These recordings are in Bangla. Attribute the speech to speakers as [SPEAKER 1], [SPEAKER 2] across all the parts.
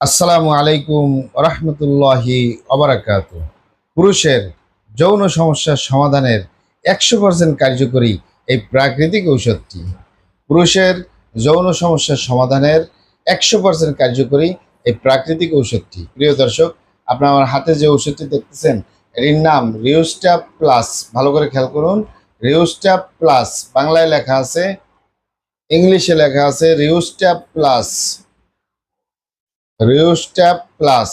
[SPEAKER 1] আসসালামু আলাইকুম রহমতুল্লাহি অবরাকাত। পুরুষের যৌন সমস্যার সমাধানের 100% কার্যকরী এই প্রাকৃতিক ঔষধটি। পুরুষের যৌন সমস্যার সমাধানের 100% কার্যকরী এই প্রাকৃতিক ঔষধটি। প্রিয় দর্শক, আপনার আমার হাতে যে ঔষধটি দেখতেছেন, এটির নাম রিওস্ট্যাপ প্লাস। ভালো করে খেয়াল করুন, রিওস্ট্যাপ প্লাস। বাংলায় লেখা আছে, ইংলিশে লেখা আছে রিওস্ট্যাপ প্লাস। রিওস্ট্যাপ প্লাস।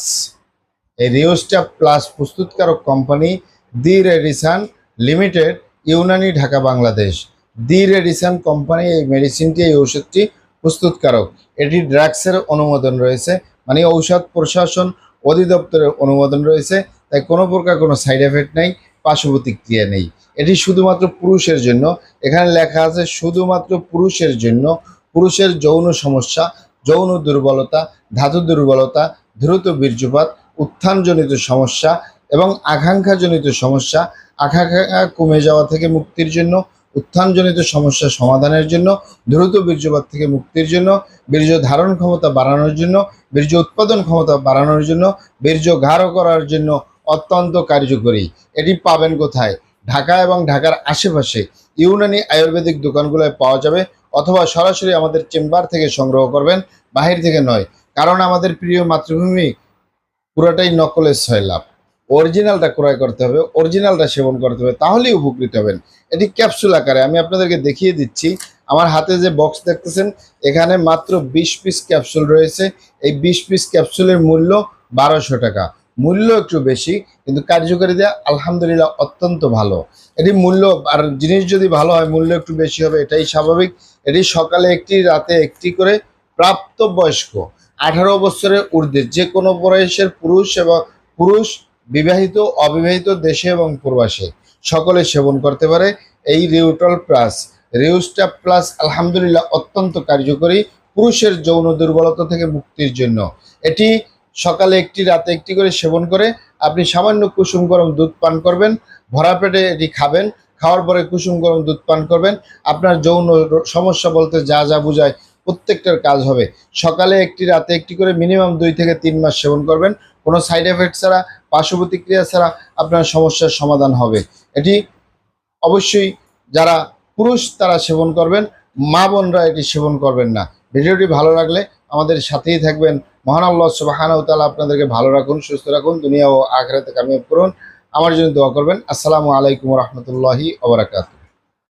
[SPEAKER 1] এই রিওস্ট্যাপ প্লাস প্রস্তুতকারক company the Radisson limited, Unani, Dhaka, Bangladesh. The Radisson company এই মেডিসিনটি, এই ওষুধটি প্রস্তুতকারক। এটি ড্রাগসের অনুমোদন রয়েছে, মানে ঔষধ প্রশাসন অধিদপ্তরের অনুমোদন রয়েছে। তাই কোনো প্রকার কোনো সাইড এফেক্ট নেই, পার্শ্ব প্রতিক্রিয়া নেই। এটি শুধুমাত্র পুরুষের জন্য। এখানে লেখা আছে শুধুমাত্র পুরুষের জন্য। পুরুষের যৌন সমস্যা, যৌন দুর্বলতা, ধাতু দুর্বলতা, দ্রুত বীর্যপাত, উত্থানজনিত সমস্যা এবং আকাঙ্ক্ষাজনিত সমস্যা, আকাঙ্ক্ষা কমে যাওয়া থেকে মুক্তির জন্য, উত্থানজনিত সমস্যা সমাধানের জন্য, দ্রুত বীর্যপাত থেকে মুক্তির জন্য, বীর্য ধারণ ক্ষমতা বাড়ানোর জন্য, বীর্য উৎপাদন ক্ষমতা বাড়ানোর জন্য, বীর্য গাঢ় করার জন্য অত্যন্ত কার্যকরী। এটি পাবেন কোথায়? ঢাকা এবং ঢাকার আশেপাশে ইউনানি আয়ুর্বেদিক দোকানগুলোয় পাওয়া যাবে, অথবা সরাসরি আমাদের চেম্বার থেকে সংগ্রহ করবেন, বাহির থেকে নয়। কারণ আমাদের প্রিয় মাতৃভূমি পুরোটাই নকলের সয়লাভ। অরিজিনালটা ক্রয় করতে হবে, অরিজিনালটা সেবন করতে হবে, তাহলেই উপকৃত হবেন। এটি ক্যাপসুল আকারে আমি আপনাদেরকে দেখিয়ে দিচ্ছি। আমার হাতে যে বক্স দেখতেছেন, এখানে মাত্র 20 পিস ক্যাপসুল রয়েছে। এই 20 পিস ক্যাপসুলের মূল্য 1200 টাকা। মূল্য একটু বেশি, কিন্তু কার্যকারিতা আলহামদুলিল্লাহ অত্যন্ত ভালো। এটি মূল্য, আর জিনিস যদি ভালো হয় মূল্য একটু বেশি হবে, এটাই স্বাভাবিক। এটি সকালে একটি, রাতে একটি করে প্রাপ্তবয়স্ক 18 বছরের ঊর্ধ্বে যে কোনো বয়সের পুরুষ, বিবাহিত, অবিবাহিত, দেশে এবং প্রবাসে সকলে সেবন করতে পারে এই রিউটল প্লাস। রিউস্ট্যাপ প্লাস আলহামদুলিল্লাহ অত্যন্ত কার্যকরী পুরুষের যৌন দুর্বলতা থেকে মুক্তির জন্য। এটি সকালে একটি, রাতে একটি করে সেবন করে আপনি সামান্য কুসুম গরম দুধ পান করবেন। ভরা পেটে এটি খাবেন, খাওয়ার পরে কুসুম গরম দুধ পান করবেন। আপনার যৌন সমস্যা বলতে যা যা বোঝায় প্রত্যেকটার কাজ হবে। সকালে একটি, রাতে একটি করে মিনিমাম 2 থেকে 3 মাস সেবন করবেন। কোনো সাইড এফেক্ট ছাড়া, পার্শ্ব প্রতিক্রিয়া ছাড়া আপনার সমস্যার সমাধান হবে। এটি অবশ্যই যারা পুরুষ তারা সেবন করবেন, মা বোনরা এটি সেবন করবেন না। ভিডিওটি ভালো লাগলে আমাদের সাথেই থাকবেন। মহান আল্লাহ সুবহানাহু ওয়া তাআলা আপনাদেরকে ভালো রাখুন, সুস্থ রাখুন, দুনিয়া ও আখিরাতে কামিয়াব করুন। আমার জন্য দোয়া করবেন। আসসালামু আলাইকুম রহমতুল্লাহি ওয়া বারাকাতুহু।